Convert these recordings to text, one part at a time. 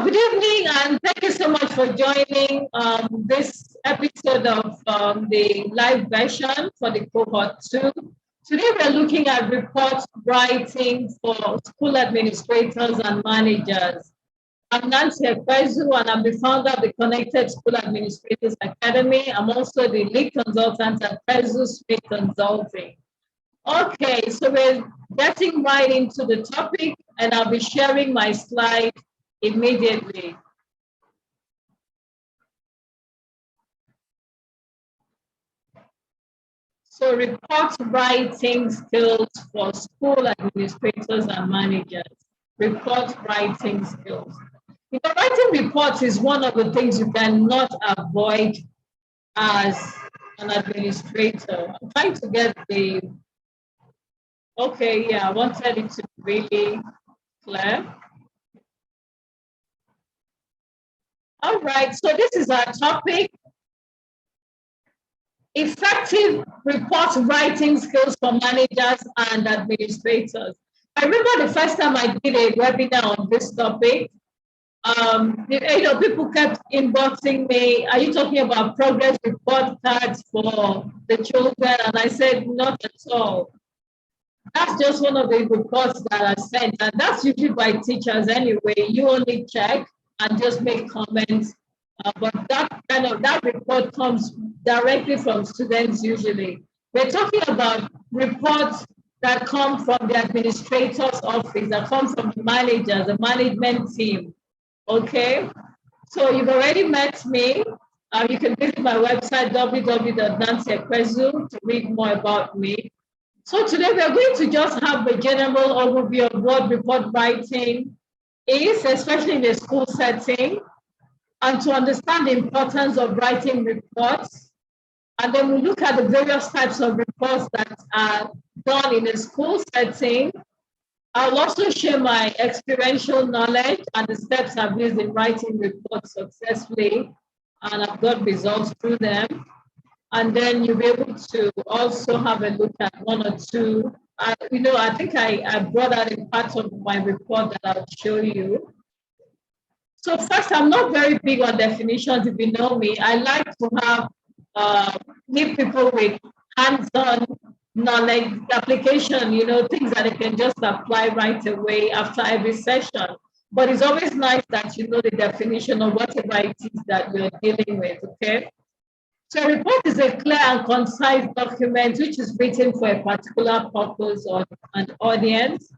Good evening, and thank you so much for joining this episode of the live version for the Cohort 2. Today, we're looking at report writing for school administrators and managers. I'm Nancy Ekwezu, and I'm the founder of the Connected School Administrators Academy. I'm also the lead consultant at Ekwezu Smith Consulting. Okay, so we're getting right into the topic, and I'll be sharing my slide immediately. So report writing skills for school administrators and managers. Report writing skills. Writing reports is one of the things you cannot avoid as an administrator. I'm trying to get the, okay, yeah, I wanted it to be really clear. All right, so this is our topic. Effective report writing skills for managers and administrators. I remember the first time I did a webinar on this topic. People kept inboxing me, are you talking about progress report cards for the children? And I said, not at all. That's just one of the reports that I sent, and that's usually by teachers anyway. You only check and just make comments. But that report comes directly from students usually. We're talking about reports that come from the administrator's office, that come from the manager, the management team. Okay, so you've already met me. You can visit my website, www.nancyekwezu, to read more about me. So today we're going to just have a general overview of what report writing is, especially in the school setting, and to understand the importance of writing reports. And then we look at the various types of reports that are done in a school setting. I'll also share my experiential knowledge and the steps I've used in writing reports successfully, and I've got results through them. And then you'll be able to also have a look at one or two. I think I brought out a part of my report that I'll show you. So first, I'm not very big on definitions. If you know me, I like to have meet people with hands-on knowledge application, things that they can just apply right away after every session. But it's always nice that you know the definition of whatever it is that you're dealing with, okay? So a report is a clear and concise document which is written for a particular purpose or an audience.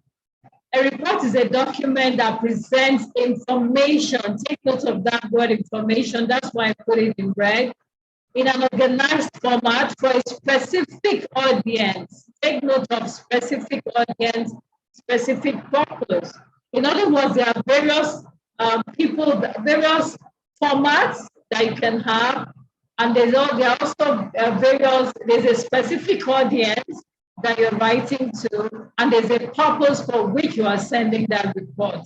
A report is a document that presents information. Take note of that word information. That's why I put it in red. In an organized format for a specific audience. Take note of specific audience, specific purpose. In other words, there are various various formats that you can have. And there's also there's a specific audience that you're writing to, and there's a purpose for which you are sending that report.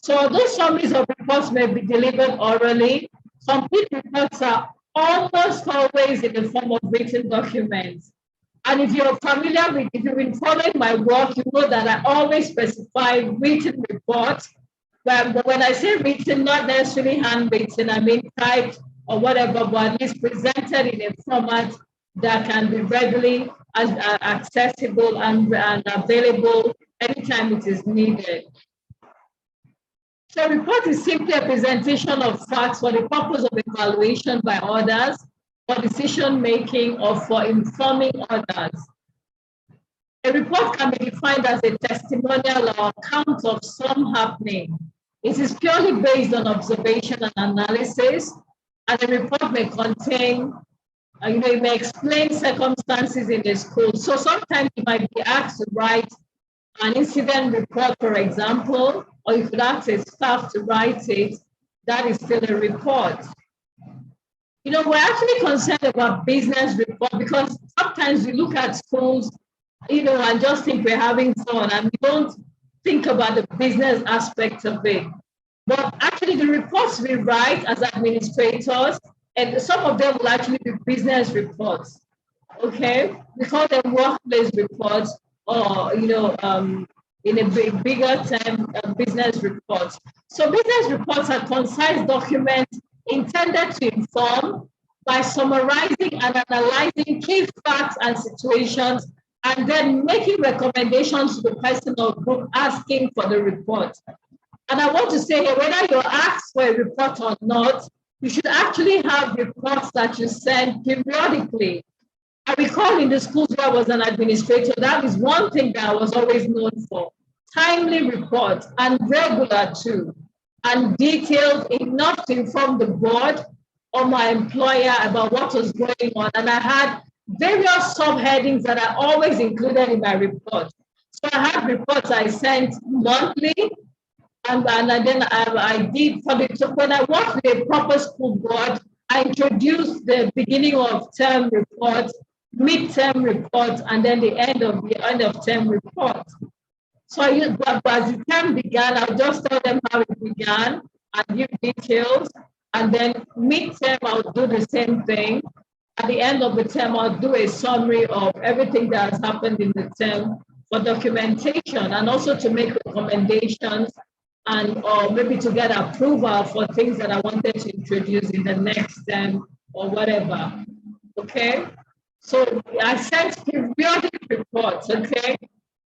So those summaries of reports may be delivered orally. Complete reports are almost always in the form of written documents. And if you're familiar with, if you've been following my work, you know that I always specify written reports. But when I say written, not necessarily handwritten, I mean typed or whatever, but at least presented in a format that can be readily accessible and available anytime it is needed. So a report is simply a presentation of facts for the purpose of evaluation by others, for decision making, or for informing others. A report can be defined as a testimonial or account of some happening. It is purely based on observation and analysis, and the report may contain, it may explain circumstances in the school. So sometimes you might be asked to write an incident report, for example, or you could ask a staff to write it. That is still a report. We're actually concerned about business report because sometimes we look at schools, and just think we're having fun, and we don't think about the business aspect of it. But actually, the reports we write as administrators, and some of them will actually be business reports. Okay, we call them workplace reports, or in a bigger term business reports. So business reports are concise documents intended to inform by summarizing and analyzing key facts and situations, and then making recommendations to the person or group asking for the report. And I want to say here, whether you're asked for a report or not, you should actually have reports that you send periodically. I recall in the schools where I was an administrator, that is one thing that I was always known for. Timely reports, and regular too, and detailed enough to inform the board or my employer about what was going on. And I had various subheadings that are always included in my report. So I had reports I sent monthly, and then I did for the, so when I worked with a proper school board, I introduced the beginning of term reports, mid-term reports, and then the end of term reports. So but as the term began, I'll just tell them how it began and give details. And then mid-term, I'll do the same thing. At the end of the term, I'll do a summary of everything that has happened in the term for documentation, and also to make recommendations, and or maybe to get approval for things that I wanted to introduce in the next term or whatever. Okay, so I sent periodic reports. Okay,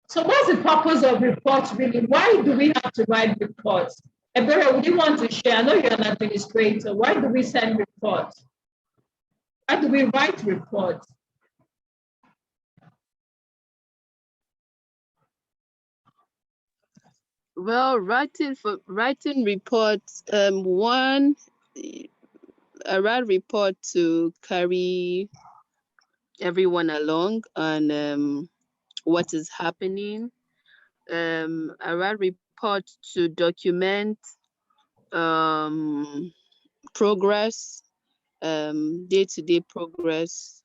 so what's the purpose of reports really? Why do we have to write reports? Ebere, would you want to share? I know you're an administrator. Why do we send reports? Why do we write reports? Well, writing reports, one, I write report to carry everyone along on what is happening. I write report to document progress, day-to-day progress,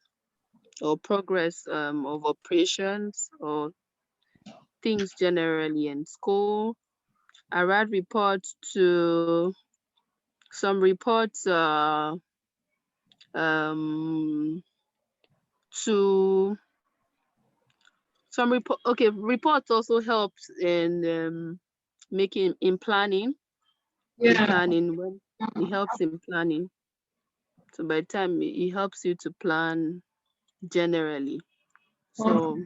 or progress of operations or things generally in school. I write reports to some reports to some report. Okay, reports also helps in making in planning. Yeah. In planning, when it helps in planning. So by the time it helps you to plan generally. So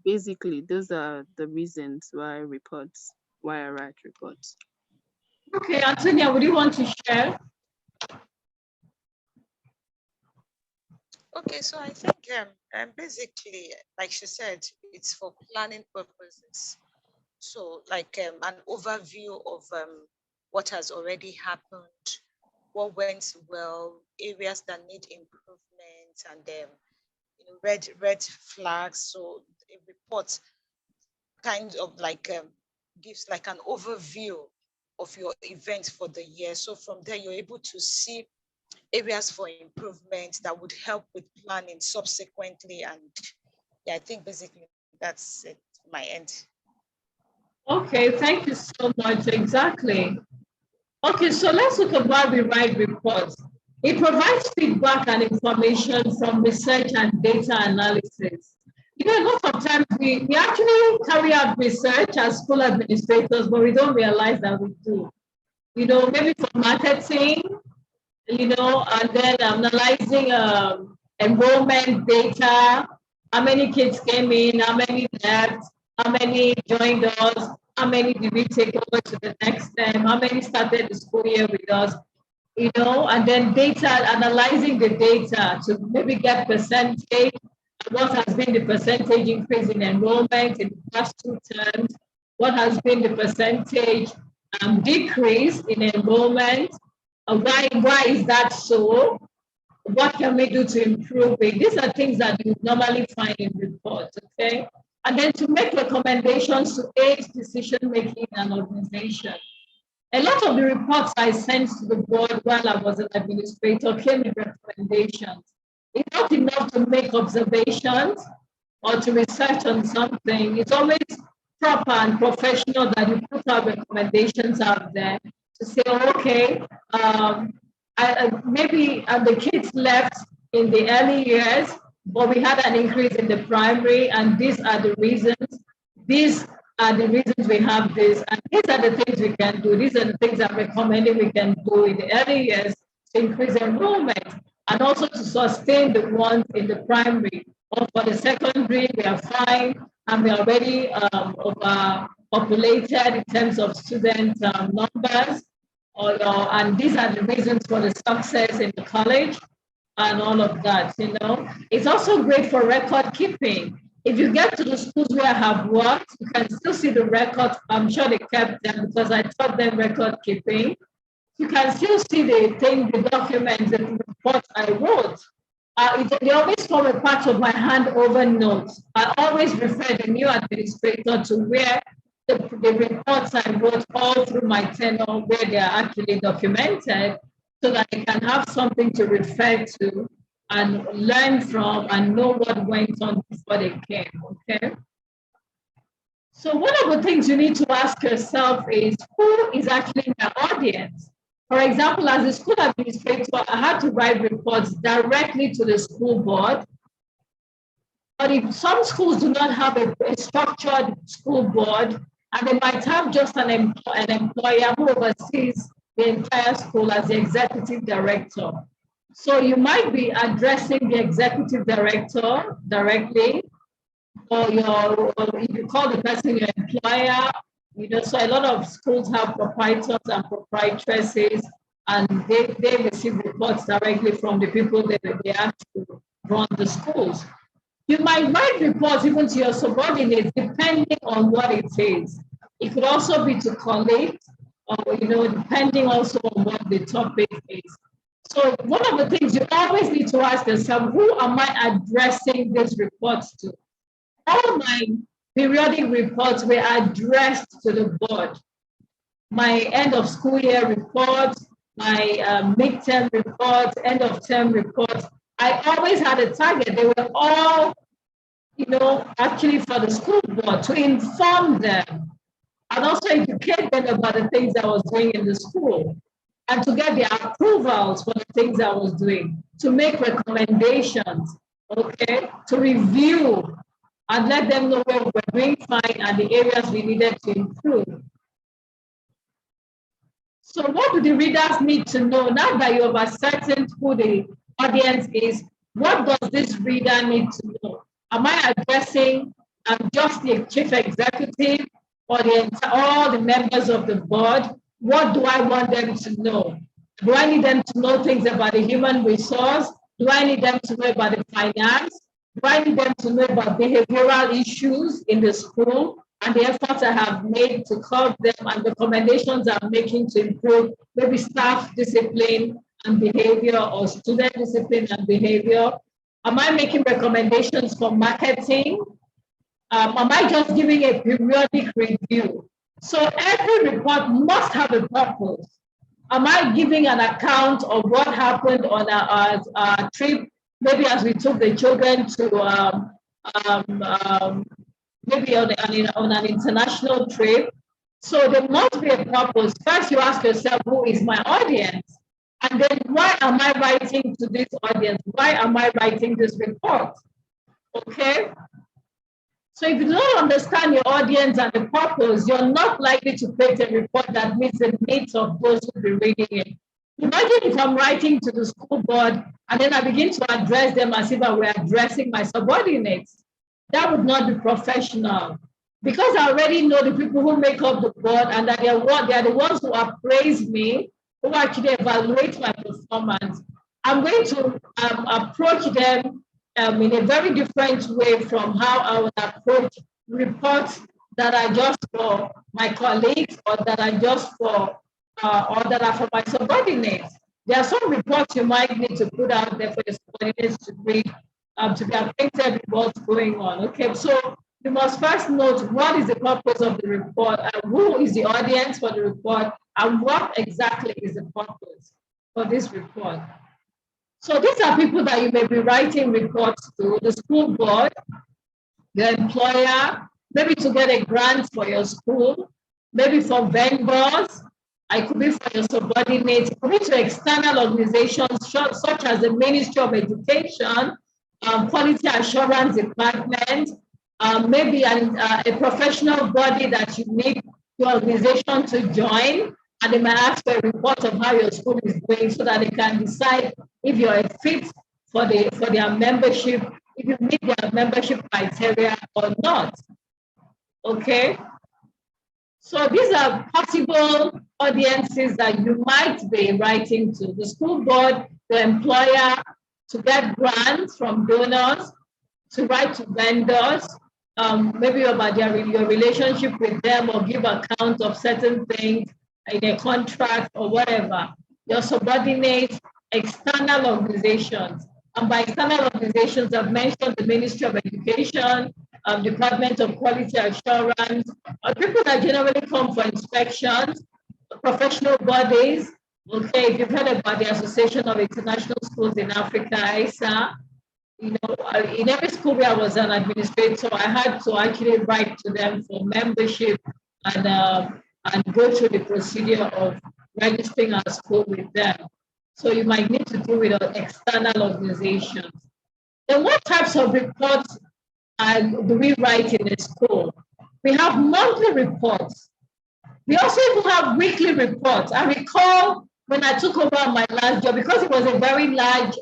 basically, those are the reasons why I write reports. Okay, Antonia, would you want to share? Okay, so I think basically, like she said, it's for planning purposes. So like an overview of what has already happened, what went well, areas that need improvement, and red flags. So a report kind of like gives like an overview of your events for the year. So from there, you're able to see areas for improvement that would help with planning subsequently. And yeah, I think basically that's it, my end. Okay, thank you so much. Exactly. Okay, so let's look at why we write reports. It provides feedback and information from research and data analysis. A lot of times we actually carry out research as school administrators, but we don't realize that we do. Maybe for marketing, and then analyzing enrollment data, how many kids came in, how many left, how many joined us, how many did we take over to the next term, how many started the school year with us, and then data, analyzing the data to maybe get percentage, what has been the percentage increase in enrollment in the past 2 terms, what has been the percentage decrease in enrollment, why is that so? What can we do to improve it? These are things that you normally find in reports, okay? And then to make recommendations to aid decision making in an organization. A lot of the reports I sent to the board while I was an administrator came with recommendations. It's not enough to make observations or to research on something. It's always proper and professional that you put our recommendations out there to say, okay, maybe the kids left in the early years, but we had an increase in the primary, and these are the reasons. These are the reasons we have this, and these are the things we can do. These are the things I'm recommending we can do in the early years to increase enrollment and also to sustain the ones in the primary. Or for the secondary, we are fine and we are already overpopulated in terms of student numbers. And these are the reasons for the success in the college and all of that, you know. It's also great for record keeping. If you get to the schools where I have worked, you can still see the records. I'm sure they kept them because I taught them record keeping. You can still see the documents, the reports I wrote. They always form a part of my handover notes. I always refer the new administrator to where the reports I wrote all through my tenure, where they are actually documented, so that I can have something to refer to and learn from and know what went on before they came, okay? So one of the things you need to ask yourself is, who is actually my audience? For example, as a school administrator, I had to write reports directly to the school board. But if some schools do not have a structured school board, and they might have just an employer who oversees the entire school as the executive director. So you might be addressing the executive director directly, or if you call the person your employer, you know, so a lot of schools have proprietors and proprietresses, and they receive reports directly from the people that they have to run the schools. You might write reports even to your subordinates, depending on what it is. It could also be to colleagues, or, you know, depending also on what the topic is. So one of the things you always need to ask yourself, who am I addressing these reports to? All my periodic reports were addressed to the board. My end of school year reports, my midterm reports, end of term reports, I always had a target. They were all, you know, actually for the school board to inform them and also educate them about the things I was doing in the school and to get their approvals for the things I was doing, to make recommendations, okay, to review and let them know where we're doing fine and the areas we needed to improve. So what do the readers need to know? Now that you have ascertained who the audience is, what does this reader need to know? Am I addressing just the chief executive or all the members of the board? What do I want them to know? Do I need them to know things about the human resource? Do I need them to know about the finance? Do I need them to know about behavioral issues in the school and the efforts I have made to curb them and the recommendations I'm making to improve maybe staff discipline and behavior or student discipline and behavior? Am I making recommendations for marketing? Am I just giving a periodic review? So every report must have a purpose. Am I giving an account of what happened on our trip, maybe as we took the children to maybe on an international trip? So there must be a purpose. First, you ask yourself, who is my audience? And then why am I writing to this audience? Why am I writing this report? Okay? So if you don't understand your audience and the purpose, you're not likely to create a report that meets the needs of those who will be reading it. Imagine if I'm writing to the school board and then I begin to address them as if I were addressing my subordinates. That would not be professional. Because I already know the people who make up the board and that they are the ones who appraise me, who actually evaluate my performance, I'm going to approach them in a very different way from how I would approach reports that are just for my colleagues or that are just for or that are for my subordinates. There are some reports you might need to put out there for your subordinates to read to be acquainted with what's going on. Okay, so you must first note what is the purpose of the report, who is the audience for the report, and what exactly is the purpose for this report. So these are people that you may be writing reports to: the school board, your employer, maybe to get a grant for your school, maybe for vendors, it could be for your subordinates, it could be to external organizations such as the Ministry of Education, Quality Assurance Department, maybe a professional body that you need your organization to join, and they might ask for a report of how your school is doing so that they can decide if you're a fit for their membership, if you meet their membership criteria or not. Okay. So these are possible audiences that you might be writing to: the school board, the employer, to get grants from donors, to write to vendors, maybe about your relationship with them, or give account of certain things in a contract or whatever. Your subordinates, external organizations. And by external organizations, I've mentioned the Ministry of Education, Department of Quality Assurance, people that generally come for inspections, professional bodies. Okay, if you've heard about the Association of International Schools in Africa, ISA, in every school where I was an administrator, I had to actually write to them for membership and go through the procedure of registering our school with them. So you might need to do with external organizations. Then what types of reports do we write in a school? We have monthly reports. We also even have weekly reports. I recall when I took over my last job, because it was a very large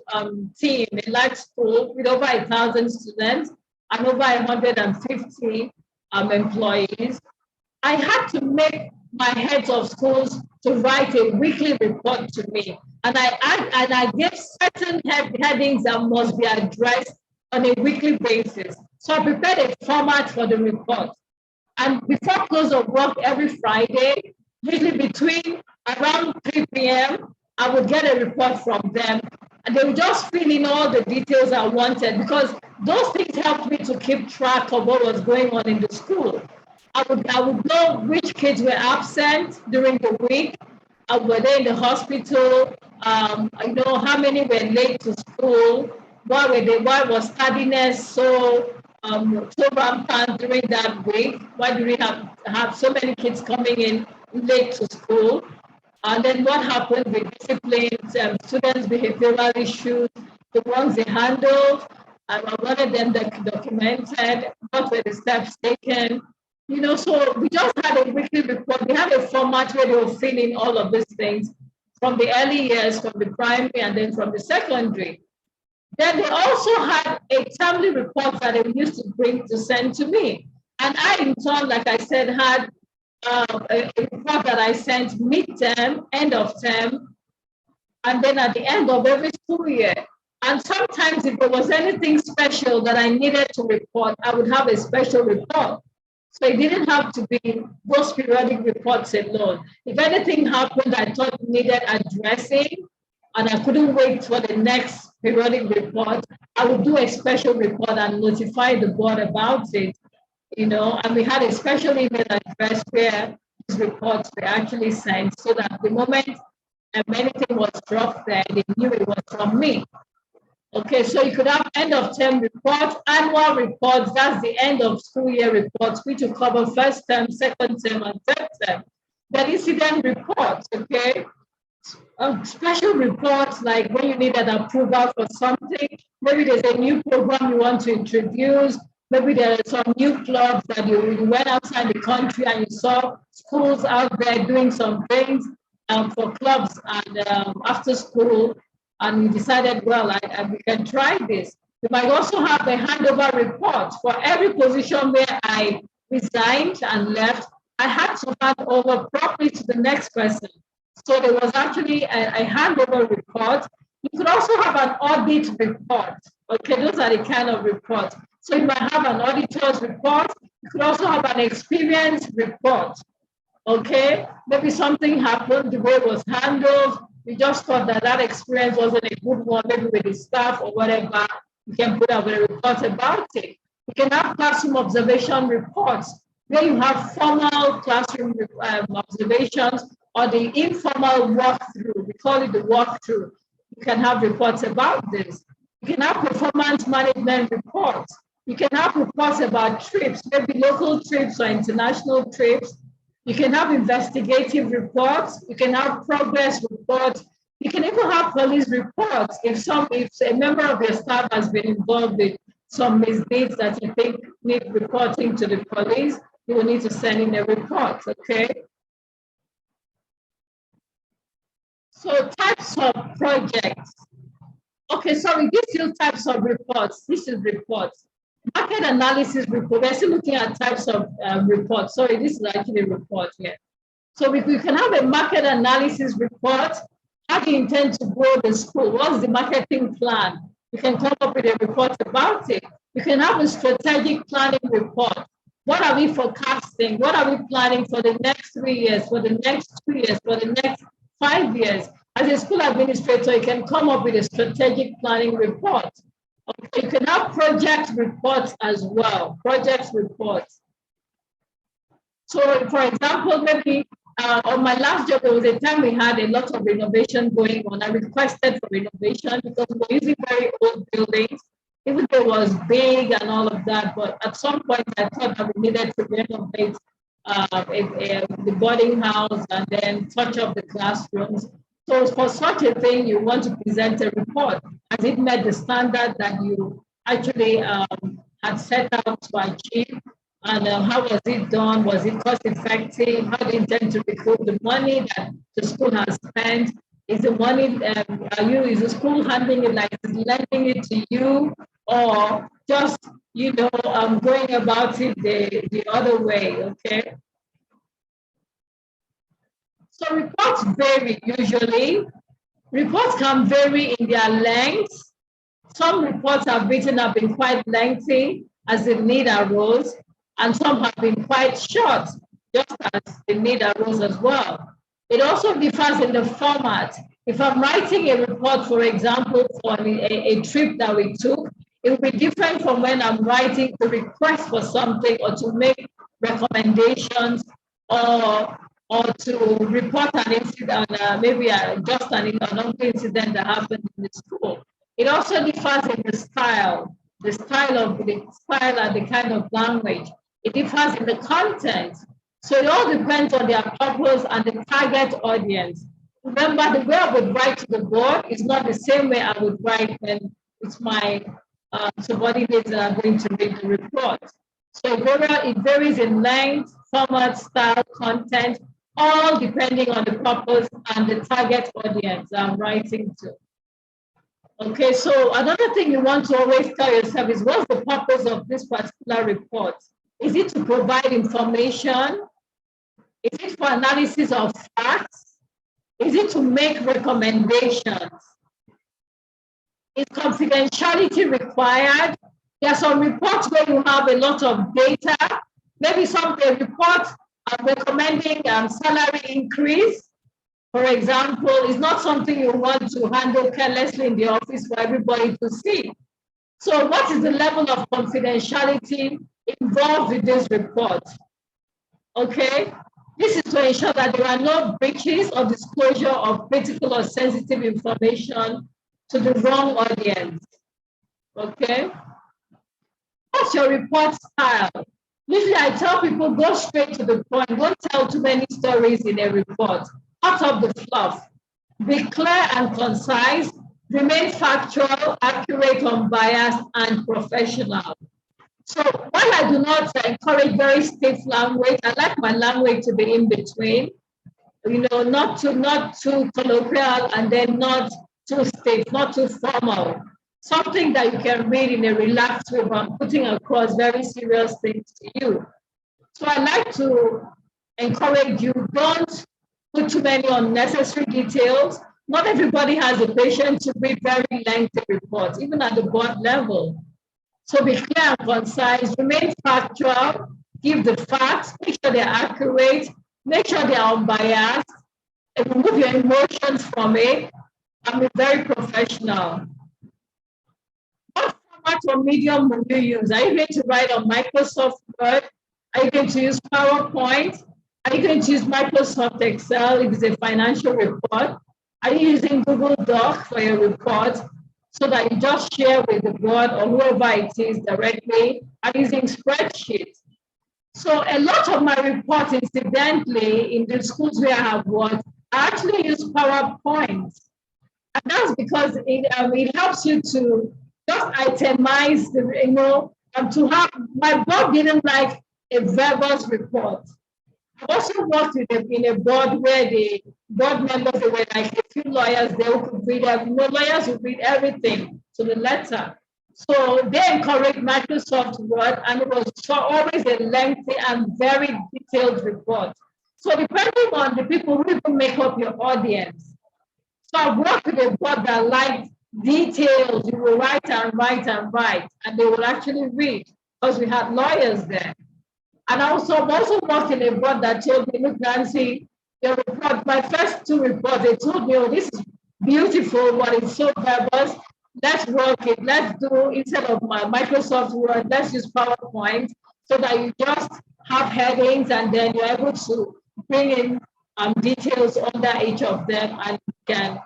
team, a large school with over 1,000 students and over 150 employees, I had to make my heads of schools to write a weekly report to me. And I gave certain headings that must be addressed on a weekly basis. So I prepared a format for the report. And before close of work every Friday, usually between around 3 p.m., I would get a report from them. And they would just fill in all the details I wanted, because those things helped me to keep track of what was going on in the school. I would know which kids were absent during the week. Were they in the hospital? How many were late to school? Why was tardiness so rampant during that week? Why do we have so many kids coming in late to school? And then what happened with disciplines, students' behavioral issues, the ones they handled, I wanted them documented, what were the steps taken. So we just had a weekly report. We had a format where they will fill in all of these things from the early years, from the primary, and then from the secondary. Then they also had a timely report that they used to send to me. And I, in turn, like I said, had a report that I sent mid-term, end of term, and then at the end of every school year. And sometimes if there was anything special that I needed to report, I would have a special report. So it didn't have to be those periodic reports alone. If anything happened I thought needed addressing, and I couldn't wait for the next periodic report, I would do a special report and notify the board about it. And we had a special email address where these reports were actually sent, so that the moment anything was dropped there, they knew it was from me. Okay, so you could have end of term reports, annual reports, that's the end of school year reports, which will cover first term, second term, and third term. Then incident reports, okay? Special reports, like when you need an approval for something, maybe there's a new program you want to introduce, maybe there are some new clubs that you went outside the country and you saw schools out there doing some things for clubs and after school, and you decided, well, we can try this. You might also have a handover report. For every position where I resigned and left, I had to hand over properly to the next person. So there was actually a handover report. You could also have an audit report. Okay, those are the kind of reports. So you might have an auditor's report. You could also have an experience report. Okay, maybe something happened, the way it was handled. We just thought that experience wasn't a good one, maybe with the staff or whatever. You can put up a report about it. You can have classroom observation reports where you have formal classroom observations or the informal walkthrough. We call it the walkthrough. You can have reports about this. You can have performance management reports. You can have reports about trips, maybe local trips or international trips. You can have investigative reports. You can have progress reports. You can even have police reports if a member of your staff has been involved with some misdeeds that you think need reporting to the police, you will need to send in a report, okay? So types of projects. Okay, sorry, these two types of reports. This is reports. Market analysis report. We're still looking at types of reports. Sorry, this is actually a report here. So we can have a market analysis report. How do you intend to grow the school? What's the marketing plan? You can come up with a report about it. You can have a strategic planning report. What are we forecasting? What are we planning for the next 3 years, for the next 2 years, for the next 5 years? As a school administrator, you can come up with a strategic planning report. Okay, you can have project reports as well, project reports. So for example, maybe on my last job, there was a time we had a lot of renovation going on. I requested for renovation because we were using very old buildings, even though it was big and all of that. But at some point, I thought that we needed to renovate the boarding house and then touch up the classrooms. So for such a thing, you want to present a report. Has it met the standard that you actually had set out to achieve? And how was it done? Was it cost effective? How do you intend to recoup the money that the school has spent? Is the money, is the school handling it like it's lending it to you, or just, going about it the other way, okay? So reports vary usually. Reports can vary in their length. Some reports have written up been quite lengthy as the need arose, and some have been quite short, just as the need arose as well. It also differs in the format. If I'm writing a report, for example, for a trip that we took, it will be different from when I'm writing to request for something or to make recommendations or to report an incident, maybe just an incident that happened in the school. It also differs in the style and the kind of language. It differs in the content. So it all depends on their purpose and the target audience. Remember, the way I would write to the board is not the same way I would write when it's my subordinates that are going to read the report. So it varies in length, format, style, content, all depending on the purpose and the target audience I'm writing to. Okay, so another thing you want to always tell yourself is, what's the purpose of this particular report? Is it to provide information? Is it for analysis of facts? Is it to make recommendations? Is confidentiality required? There are some reports where you have a lot of data. Maybe some reports are recommending salary increase, for example, is not something you want to handle carelessly in the office for everybody to see. So what is the level of confidentiality involved with this report? Okay, this is to ensure that there are no breaches or disclosure of critical or sensitive information to the wrong audience. Okay, what's your report style? Usually I tell people, go straight to the point, don't tell too many stories in a report. Out of the fluff. Be clear and concise, remain factual, accurate, unbiased, and professional. So while I do not encourage very stiff language, I like my language to be in between, not too colloquial and then not too stiff, not too formal. Something that you can read in a relaxed way, but I'm putting across very serious things to you. So I like to encourage you, don't put too many unnecessary details. Not everybody has the patience to read very lengthy reports, even at the board level. So be clear and concise, remain factual, give the facts, make sure they're accurate, make sure they're unbiased, and remove your emotions from it, and be very professional. What format or medium will you use? Are you going to write on Microsoft Word? Are you going to use PowerPoint? Are you going to use Microsoft Excel if it's a financial report? Are you using Google Doc for your report so that you just share with the board or whoever it is directly? Are you using spreadsheets? So a lot of my reports, incidentally, in the schools where I have worked, I actually use PowerPoint. And that's because it helps you to just itemize and to have, my board didn't like a verbose report. I also worked in a board where the board members, they were like a few lawyers, they could read, lawyers would read everything to the letter. So they encouraged Microsoft Word, and it was always a lengthy and very detailed report. So depending on the people who even make up your audience. So I worked with a board that liked details. You will write and write and write, and they will actually read because we had lawyers there. And I've also worked in a board that told me, look, Nancy, your report, my first two reports, they told me, oh, this is beautiful, but it's so verbose. Let's work it. Let's do, instead of my Microsoft Word, let's use PowerPoint so that you just have headings and then you're able to bring in details under each of them and can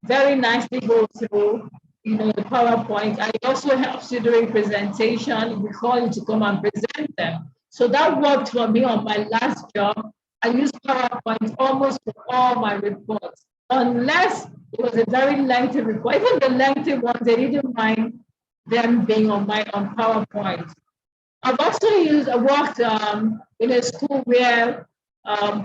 very nicely go through the PowerPoint. And it also helps you during presentation. We call you to come and present them. So that worked for me on my last job. I used PowerPoint almost for all my reports, unless it was a very lengthy report. Even the lengthy ones, they didn't mind them being on PowerPoint. I've also worked in a school where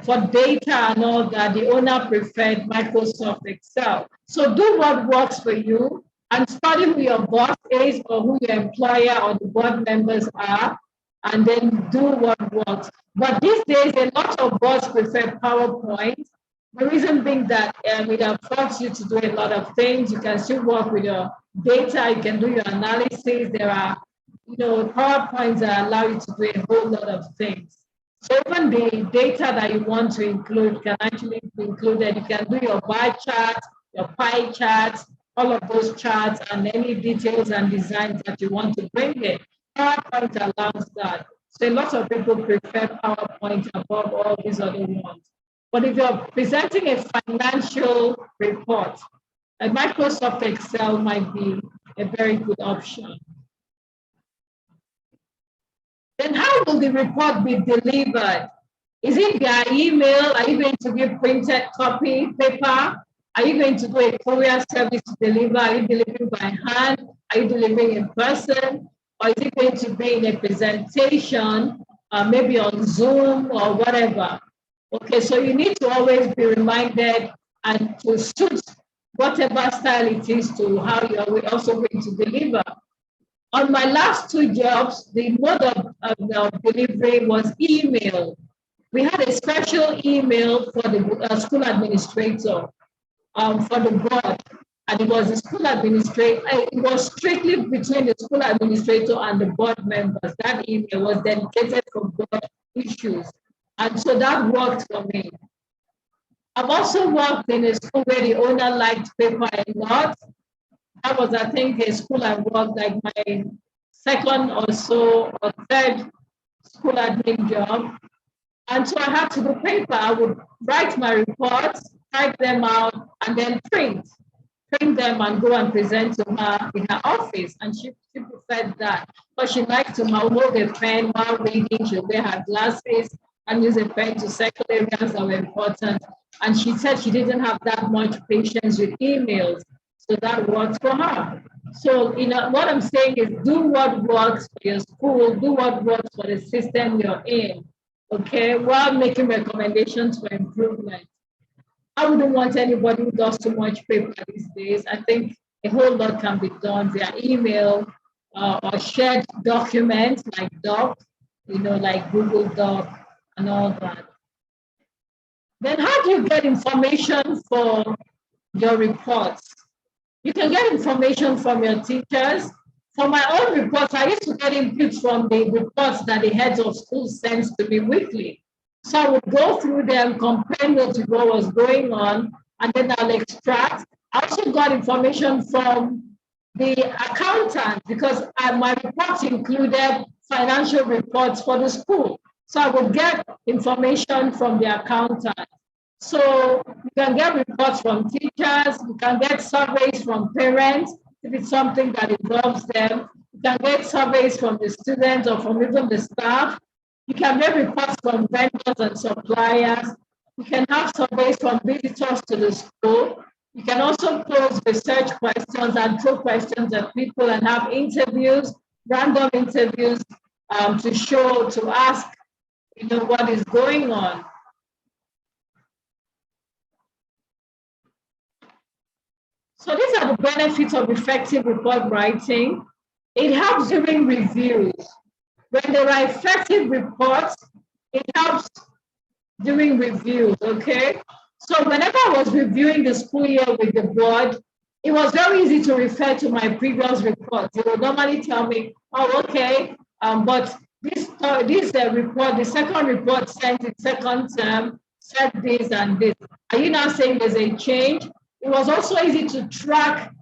for data and all that, the owner preferred Microsoft Excel. So do what works for you and study who your boss is or who your employer or the board members are, and then do what works. But these days, a lot of boards prefer PowerPoint. The reason being that it affords you to do a lot of things. You can still work with your data. You can do your analysis. There are, PowerPoints that allow you to do a whole lot of things. So even the data that you want to include can actually be included. You can do your bar charts, your pie charts, all of those charts, and any details and designs that you want to bring in. PowerPoint allows that. So a lot of people prefer PowerPoint above all these other ones. But if you're presenting a financial report, a Microsoft Excel might be a very good option. Then how will the report be delivered? Is it via email? Are you going to give printed copy, paper? Are you going to do a courier service to deliver? Are you delivering by hand? Are you delivering in person? Or is it going to be in a presentation, maybe on Zoom or whatever? Okay, so you need to always be reminded and to suit whatever style it is to how you're also going to deliver. On my last two jobs, the mode of delivery was email. We had a special email for the school administrator, for the board, and it was the school administrator. It was strictly between the school administrator and the board members. That email was dedicated for board issues, and so that worked for me. I've also worked in a school where the owner liked paper a lot. That was, I think, a school I worked, like my second or third school admin job. And so I had to do paper. I would write my reports, type them out, and then print them and go and present to her in her office. And she preferred that. But she liked to hold a pen while reading. She'll wear her glasses and use a pen to circle areas that were important. And she said she didn't have that much patience with emails. So that works for her. So, what I'm saying is do what works for your school, do what works for the system you're in, okay, while making recommendations for improvement. I wouldn't want anybody who does too much paper these days. I think a whole lot can be done via email or shared documents like Doc, like Google Doc and all that. Then how do you get information for your reports? You can get information from your teachers. For my own reports, I used to get inputs from the reports that the heads of schools sent to me weekly. So I would go through them, compare what was going on, and then I'll extract. I also got information from the accountant because my reports included financial reports for the school. So I would get information from the accountant. So you can get reports from teachers, you can get surveys from parents, if it's something that involves them. You can get surveys from the students or from even the staff. You can get reports from vendors and suppliers. You can have surveys from visitors to the school. You can also pose research questions and throw questions at people and have interviews, random interviews to ask, what is going on. So these are the benefits of effective report writing. It helps during reviews. When there are effective reports, it helps during reviews, okay? So whenever I was reviewing the school year with the board, it was very easy to refer to my previous reports. They would normally tell me, oh, okay, but this report, the second report sent in second term, said this and this. Are you now saying there's a change? It was also easy to track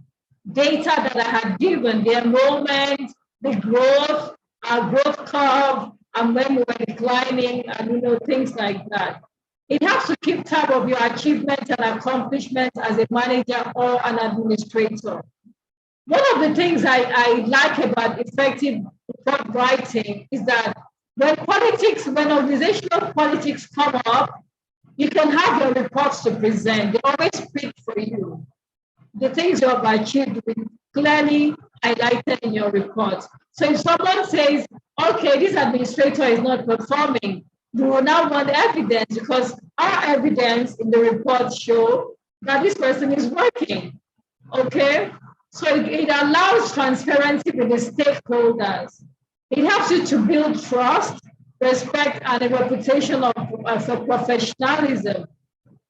data that I had given, the enrollment, the growth, our growth curve, and when we were declining, and things like that. It helps to keep tab of your achievements and accomplishments as a manager or an administrator. One of the things I like about effective report writing is that when organizational politics come up, you can have your reports to present. They always speak for you. The things you have achieved will be clearly highlighted in your report. So if someone says, okay, this administrator is not performing, we will now want evidence, because our evidence in the report show that this person is working, okay? So it allows transparency with the stakeholders. It helps you to build trust, respect, and a reputation of professionalism.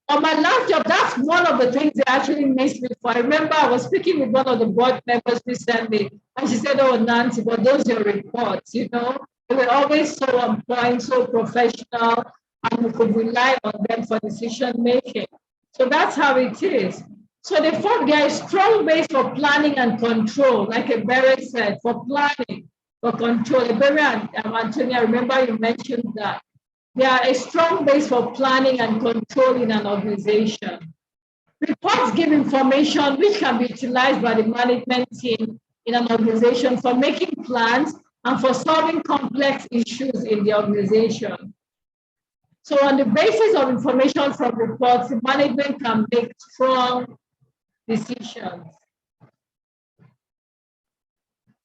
On my last job, that's one of the things they actually missed me for. I remember I was speaking with one of the board members recently, and she said, oh, Nancy, but those are your reports, They were always so on point, so professional, and we could rely on them for decision making. So that's how it is. So there is a strong base for planning and control, like Ebere said, for planning, for control. Ebere and Antonia, I remember you mentioned that. They are a strong base for planning and control in an organization. Reports give information which can be utilized by the management team in an organization for making plans and for solving complex issues in the organization. So on the basis of information from reports, the management can make strong decisions.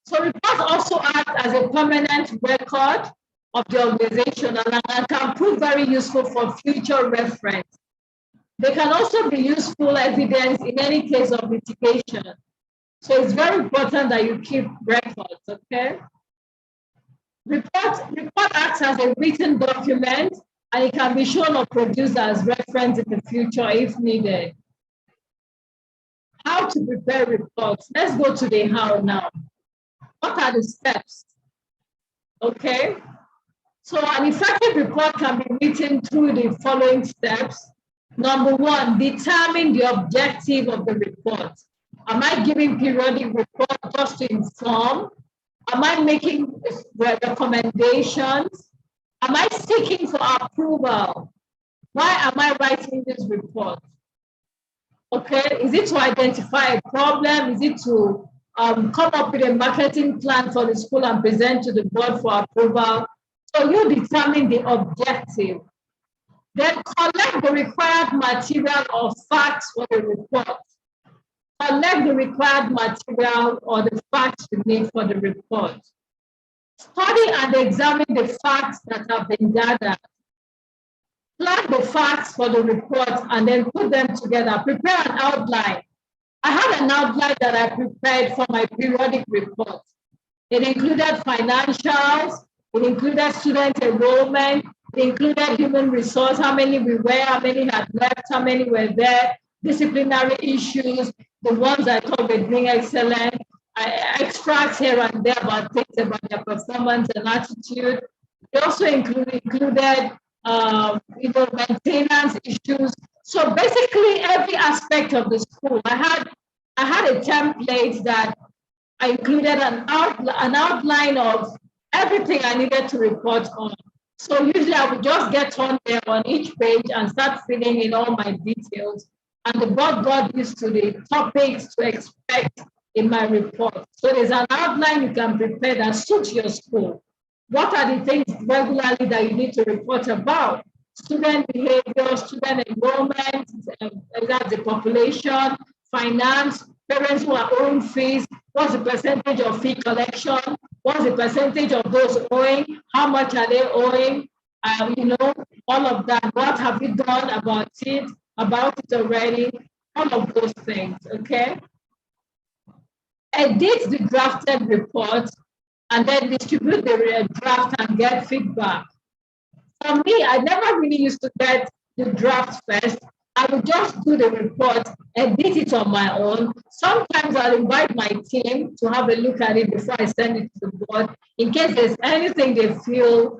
So reports also act as a permanent record of the organization and can prove very useful for future reference. They can also be useful evidence in any case of litigation. So it's very important that you keep records, okay? Report acts as a written document, and it can be shown or produced as reference in the future if needed. How to prepare reports? Let's go to the how now. What are the steps? Okay. So an effective report can be written through the following steps. Number one, determine the objective of the report. Am I giving periodic report just to inform? Am I making recommendations? Am I seeking for approval? Why am I writing this report? Okay, is it to identify a problem? Is it to come up with a marketing plan for the school and present to the board for approval? So you determine the objective. Then collect the required material or facts for the report. Collect the required material or the facts you need for the report. Study and examine the facts that have been gathered. Plan the facts for the report and then put them together. Prepare an outline. I had an outline that I prepared for my periodic report. It included financials, it included student enrollment, it included human resource, how many we were, how many had left, how many were there, disciplinary issues, the ones I thought were doing excellent, extracts here and there about things about their performance and attitude. It also included maintenance issues. So basically every aspect of the school. I had a template that I included an outline of everything I needed to report on. So usually I would just get on there on each page and start filling in all my details. And the board got used to the topics to expect in my report. So there's an outline you can prepare that suits your school. What are the things regularly that you need to report about? Student behavior, student enrollment, that's the population, finance, parents who are owing fees, what's the percentage of fee collection, what's the percentage of those owing, how much are they owing, all of that. What have you done about it already? All of those things, okay? Edit the drafted report and then distribute the draft and get feedback. For me, I never really used to get the draft first. I would just do the report, edit it on my own. Sometimes I'll invite my team to have a look at it before I send it to the board in case there's anything they feel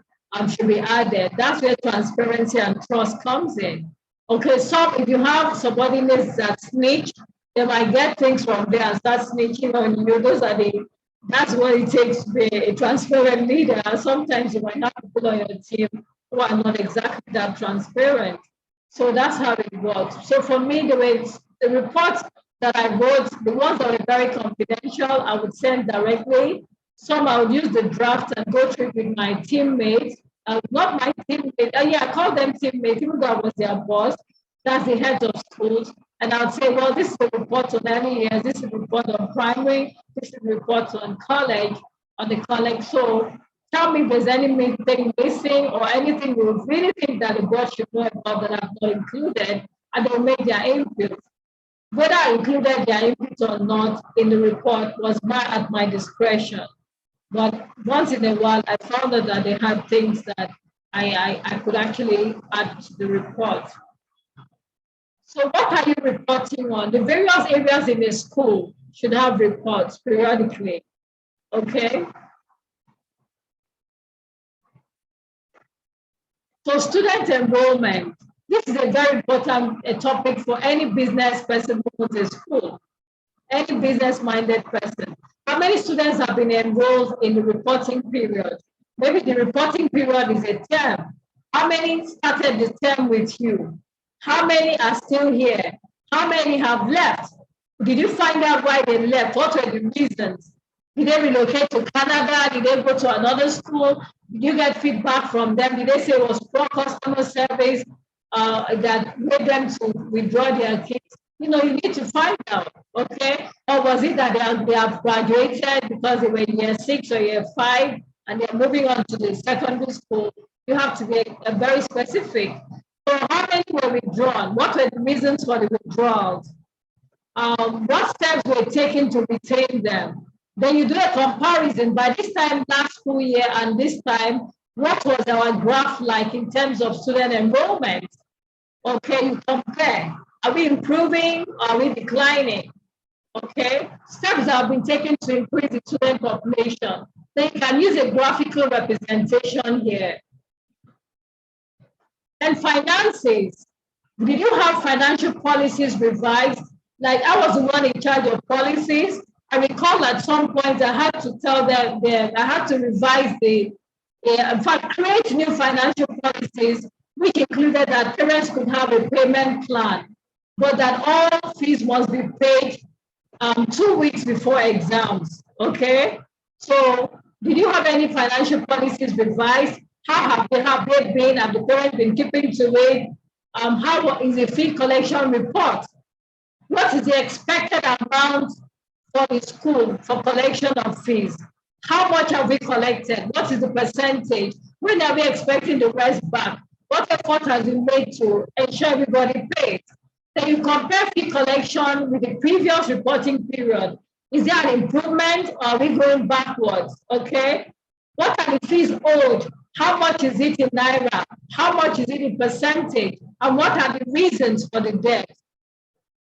should be added. That's where transparency and trust comes in. Okay, if you have subordinates that snitch, they might get things from there and start snitching on you. That's what it takes to be a transparent leader. Sometimes you might have people on your team who are not exactly that transparent. So that's how it works. So for me, the reports that I wrote, the ones that were very confidential, I would send directly. Some I would use the draft and go through it with my teammates. Not my teammates. I call them teammates, even though I was their boss. That's the heads of schools. And I would say, well, this is a report on early years, this is a report on primary, this is a report on the college. So tell me if there's anything missing or anything you really think that the board should know about that I've not included, and they'll make their input. Whether I included their input or not in the report was at my discretion. But once in a while, I found out that they had things that I could actually add to the report. So what are you reporting on? The various areas in the school should have reports periodically, okay? So student enrollment. This is a very important topic for any business person who owns a school, any business-minded person. How many students have been enrolled in the reporting period? Maybe the reporting period is a term. How many started the term with you? How many are still here? How many have left? Did you find out why they left? What were the reasons? Did they relocate to Canada? Did they go to another school? Did you get feedback from them? Did they say it was poor customer service that made them to withdraw their kids? You need to find out, okay? Or was it that they have graduated because they were in year 6 or year 5 and they're moving on to the secondary school? You have to be very specific. So how many were withdrawn? What were the reasons for the withdrawals? What steps were taken to retain them? Then you do a comparison. By this time last school year and this time, what was our graph like in terms of student enrollment? Okay, you compare. Are we improving? Are we declining? Okay, steps have been taken to increase the student population. Then you can use a graphical representation here. And finances. Did you have financial policies revised? Like I was the one in charge of policies. I recall at some point I had to tell them I had to revise in fact, create new financial policies, which included that parents could have a payment plan, but that all fees must be paid 2 weeks before exams, okay? So did you have any financial policies revised? How have they been? Have the parents been keeping to it? How is the fee collection report? What is the expected amount for the school for collection of fees? How much have we collected? What is the percentage? When are we expecting the rest back? What effort has been made to ensure everybody pays? Then you compare fee collection with the previous reporting period. Is there an improvement or are we going backwards? Okay. What are the fees owed? How much is it in Naira? How much is it in percentage? And what are the reasons for the debt?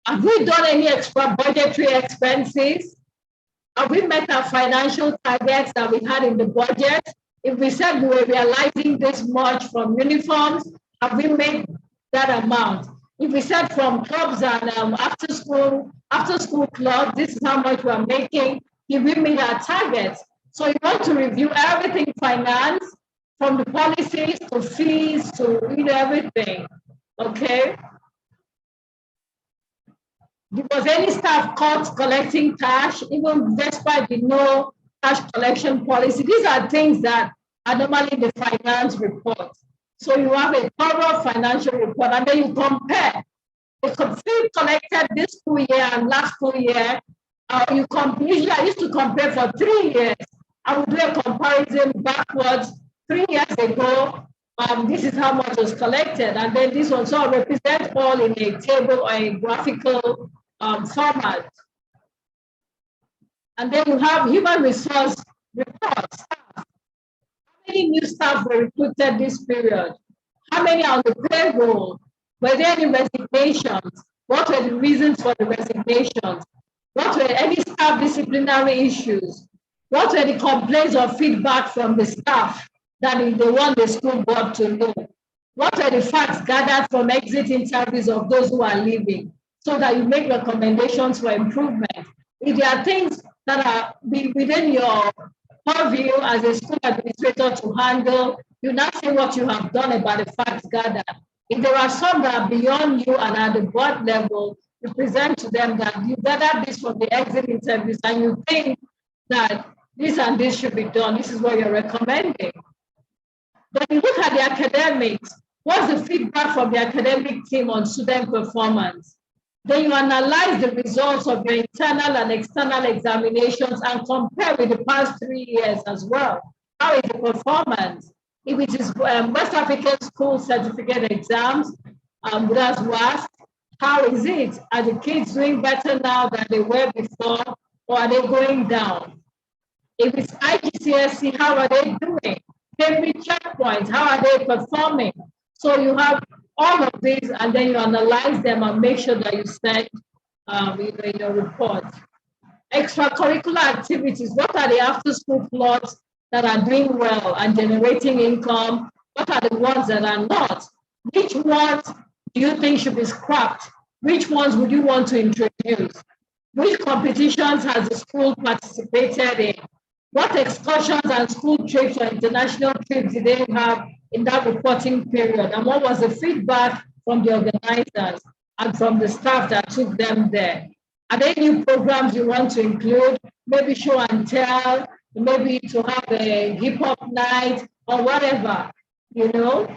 Have we done any extra budgetary expenses? Have we met our financial targets that we had in the budget? If we said we were realizing this much from uniforms, have we made that amount? If we said from clubs and after school clubs, this is how much we're making, did we meet our targets? So you want to review everything finance, from the policies to fees to everything, okay? Was any staff caught collecting cash, even despite the no cash collection policy? These are things that are normally in the finance report. So you have a thorough financial report and then you compare the field collected this school year and last school year, usually I used to compare for 3 years. I would do a comparison backwards. 3 years ago, this is how much was collected, and then this one so represents all in a table or a graphical format. And then you have human resource reports. How many new staff were recruited this period? How many are on the payroll? Were there any resignations? What were the reasons for the resignations? What were any staff disciplinary issues? What were the complaints or feedback from the staff that they want the school board to know? What were the facts gathered from exit interviews of those who are leaving, so that you make recommendations for improvement? If there are things that are within your purview as a school administrator to handle, you now say what you have done about the facts gathered. If there are some that are beyond you and at the board level, you present to them that you gathered this from the exit interviews and you think that this and this should be done. This is what you're recommending. Then you look at the academics. What's the feedback from the academic team on student performance? Then you analyze the results of your internal and external examinations and compare with the past 3 years as well. How is the performance? If it is West African school certificate exams, that's WASC, how is it? Are the kids doing better now than they were before, or are they going down? If it's IGCSE, how are they doing? Cambridge checkpoints, how are they performing? So you have all of these, and then you analyze them and make sure that you send in your report. Extracurricular activities, what are the after-school plots that are doing well and generating income? What are the ones that are not? Which ones do you think should be scrapped? Which ones would you want to introduce? Which competitions has the school participated in? What excursions and school trips or international trips did they have in that reporting period? And what was the feedback from the organizers and from the staff that took them there? Are there new programs you want to include? Maybe show and tell, maybe to have a hip hop night or whatever, you know?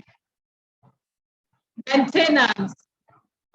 Maintenance,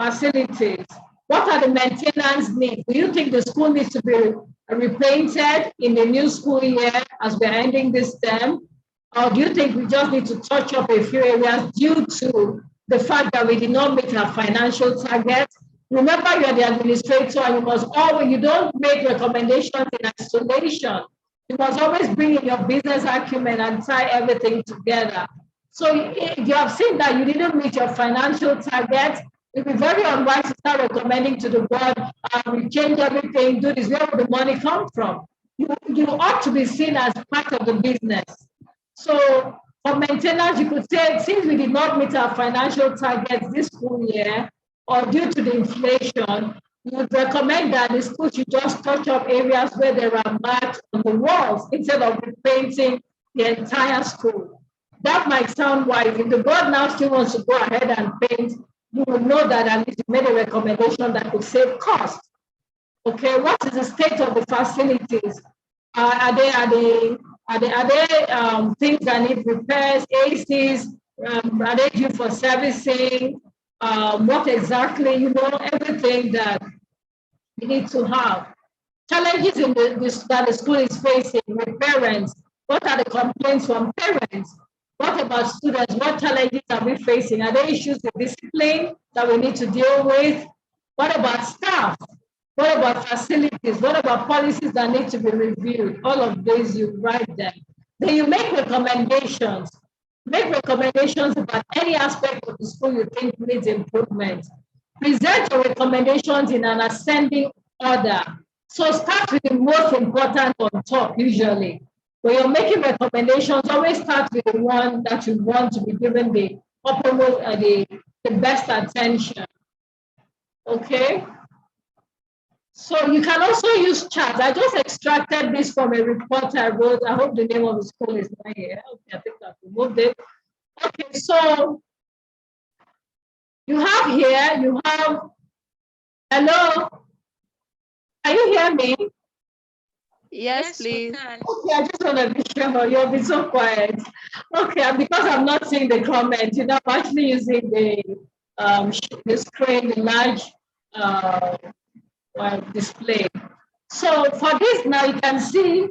facilities. What are the maintenance needs? Do you think the school needs to be repainted in the new school year as we're ending this term? Or do you think we just need to touch up a few areas due to the fact that we did not meet our financial targets? Remember, you're the administrator and you must always, you don't make recommendations in isolation. You must always bring in your business acumen and tie everything together. So if you have seen that you didn't meet your financial targets, it would be very unwise to start recommending to the board, we change everything, do this. Where would the money come from? You ought to be seen as part of the business. So for maintenance, you could say, since we did not meet our financial targets this school year, or due to the inflation, we would recommend that the school should just touch up areas where there are marks on the walls instead of repainting the entire school. That might sound wise. If the board now still wants to go ahead and paint, you will know that at least you made a recommendation that could save cost. Okay, what is the state of the facilities? Are there things that need repairs, ACs? Are they due for servicing? What exactly, everything that you need to have. Challenges that the school is facing with parents. What are the complaints from parents? What about students? What challenges are we facing? Are there issues with discipline that we need to deal with? What about staff? What about facilities? What about policies that need to be reviewed? All of these, you write them. Then you make recommendations. Make recommendations about any aspect of the school you think needs improvement. Present your recommendations in an ascending order. So start with the most important on top, usually. When you're making recommendations, always start with the one that you want to be given the uppermost, the best attention. Okay? So you can also use charts. I just extracted this from a report I wrote. I hope the name of the school is not here. Okay, I think I've removed it. Okay, so you have here, hello? Can you hear me? Yes, please. Okay, I just want to be sure you'll be so quiet. Okay, because I'm not seeing the comments, I'm actually using the screen, the large display. So for this now, you can see,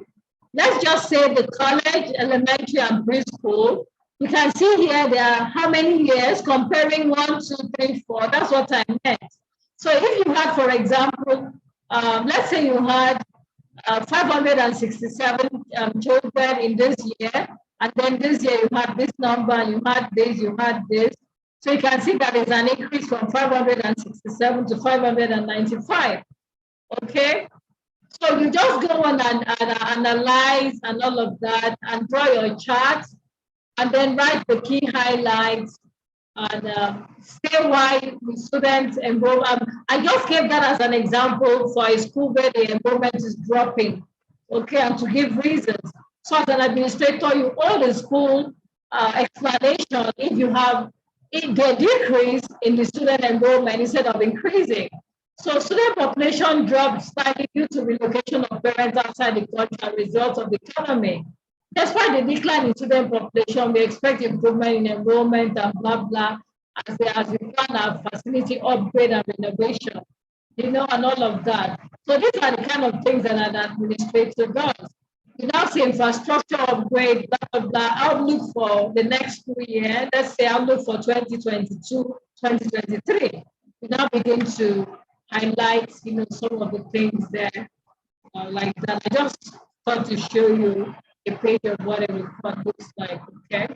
let's just say the college, elementary, and preschool. You can see here there are how many years comparing 1, 2, 3, 4. That's what I meant. So if you had, for example, let's say you had 567 children in this year, and then this year you had this number, and you had this, you had this. So you can see that there's an increase from 567 to 595. Okay, so you just go on and analyze and all of that and draw your charts and then write the key highlights and say why the students enroll. I just gave that as an example for a school where the enrollment is dropping, okay, and to give reasons. So as an administrator, you owe the school explanation if you have the decrease in the student enrollment instead of increasing. So student population dropped slightly due to relocation of parents outside the country as a result of the economy. Despite the decline in student population, we expect improvement in enrollment and blah, blah, as we plan our facility upgrade and renovation, and all of that. So these are the kind of things that an administrator does. You now see infrastructure upgrade, blah, blah, blah, outlook for the next 2 years, let's say outlook for 2022, 2023. We now begin to highlight, some of the things there like that. I just thought to show you a page of what a report looks like, okay?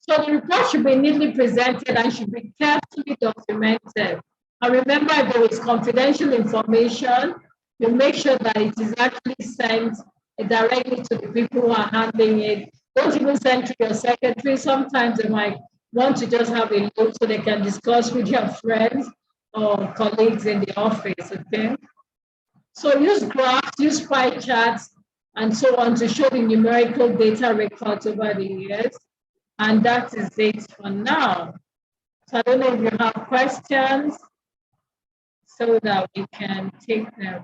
So the report should be neatly presented and should be carefully documented. And remember, if there is confidential information, you make sure that it is actually sent directly to the people who are handling it. Don't even send to your secretary. Sometimes they might want to just have a look so they can discuss with their friends or colleagues in the office, okay? So use graphs, use pie charts, and so on to show the numerical data records over the years. And that is it for now. So I don't know if you have questions so that we can take them.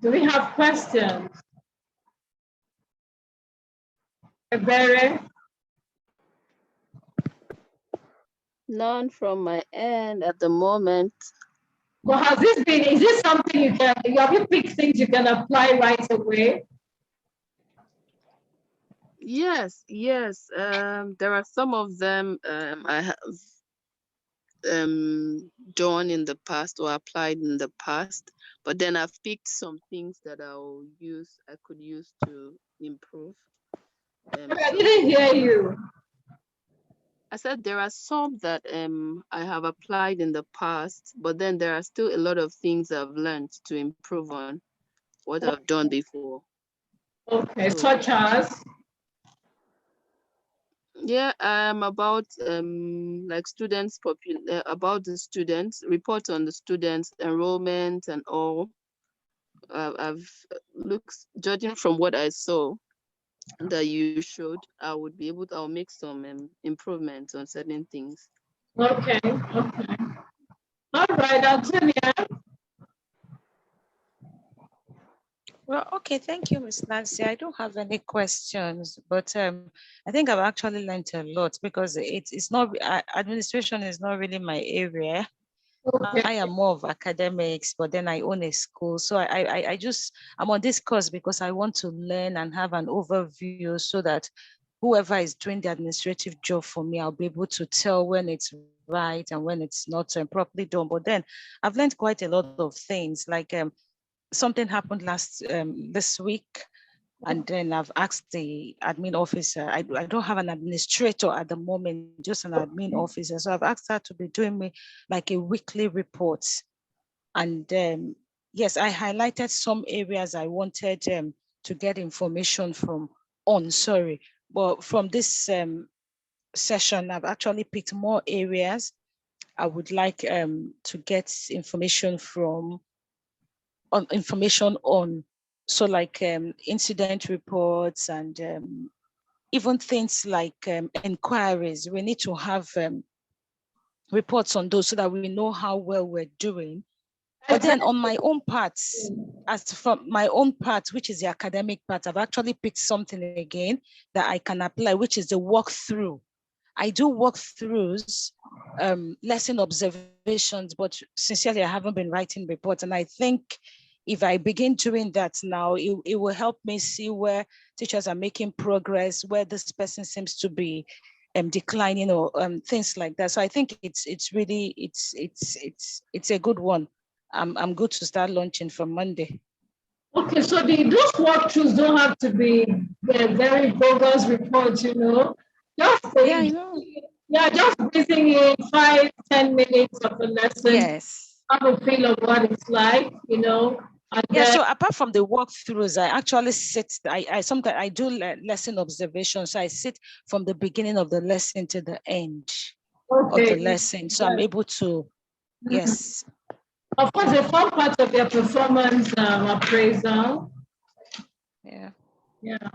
Do we have questions? Ebere? None from my end at the moment. Well, is this something have you picked things you can apply right away? Yes. There are some of them I have done in the past or applied in the past, but then I've picked some things that I could use to improve. I didn't hear you. I said there are some that I have applied in the past, but then there are still a lot of things I've learned to improve on what I've done before. Okay, such as? Yeah, about like students about the students, report on the students enrollment and all. I've looked, judging from what I saw that you showed, I'll make some improvements on certain things. Okay. All right, Antonia. Well, okay, thank you, Ms. Nancy. I don't have any questions, but I think I've actually learned a lot because it's not, administration is not really my area. Okay. I am more of academics, but then I own a school. So I'm on this course because I want to learn and have an overview so that whoever is doing the administrative job for me, I'll be able to tell when it's right and when it's not properly done. But then I've learned quite a lot of things, like something happened this week, and then I've asked the admin officer. I don't have an administrator at the moment, just an admin officer. So I've asked her to be doing me like a weekly report. And yes, I highlighted some areas I wanted to get information sorry. But from this session, I've actually picked more areas I would like to get information on. So like incident reports and even things like inquiries. We need to have reports on those so that we know how well we're doing. But then on my own parts, as from my own part, which is the academic part, I've actually picked something again that I can apply, which is the walkthrough. I do walkthroughs, lesson observations, but sincerely, I haven't been writing reports. And I think if I begin doing that now, it will help me see where teachers are making progress, where this person seems to be declining, or things like that. So I think it's really a good one. I'm good to start launching from Monday. Okay, so those walkthroughs don't have to be very bogus reports, you know. Just Yeah, I know. Yeah, just breathing in 5-10 minutes of a lesson. Yes. Have a feel of what it's like, you know. Yeah, so apart from the walkthroughs, I actually sit, I sometimes I do lesson observations. So I sit from the beginning of the lesson to the end of the lesson. So I'm able to, yes. Of course, the fun part of their performance appraisal. Yeah. Yeah.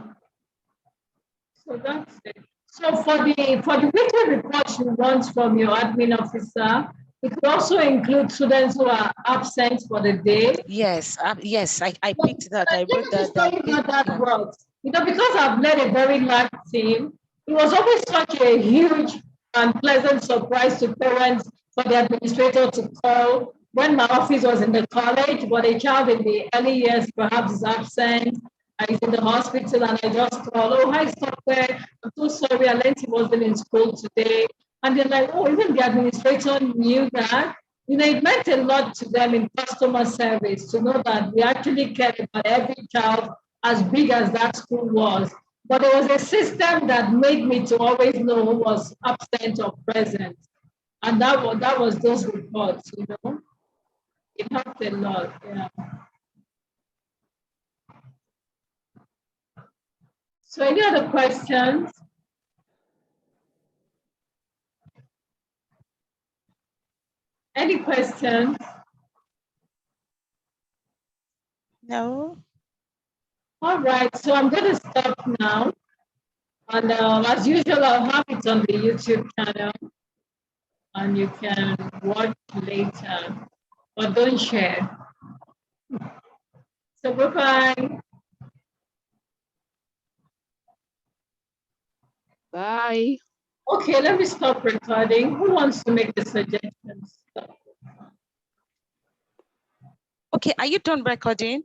So that's it. So for the weekly report you want from your admin officer, it could also include students who are absent for the day. Yes, yes, I picked that. I wrote that down. How that works. You know, because I've led a very large team, it was always such a huge and pleasant surprise to parents for the administrator to call when my office was in the college, but a child in the early years perhaps is absent. He's in the hospital, and I just call, oh, hi, Stockwell. I'm so sorry, I learned he wasn't in school today. And they're like, oh, even the administrator knew that. You know, it meant a lot to them in customer service to know that we actually cared about every child as big as that school was. But there was a system that made me to always know who was absent or present. And that was those reports, you know. It helped a lot, yeah. So any other questions? Any questions? No. All right, so I'm going to stop now. And as usual, I'll have it on the YouTube channel. And you can watch later. But don't share. So bye-bye. Bye. Okay, let me stop recording. Who wants to make the suggestions? Okay, are you done recording?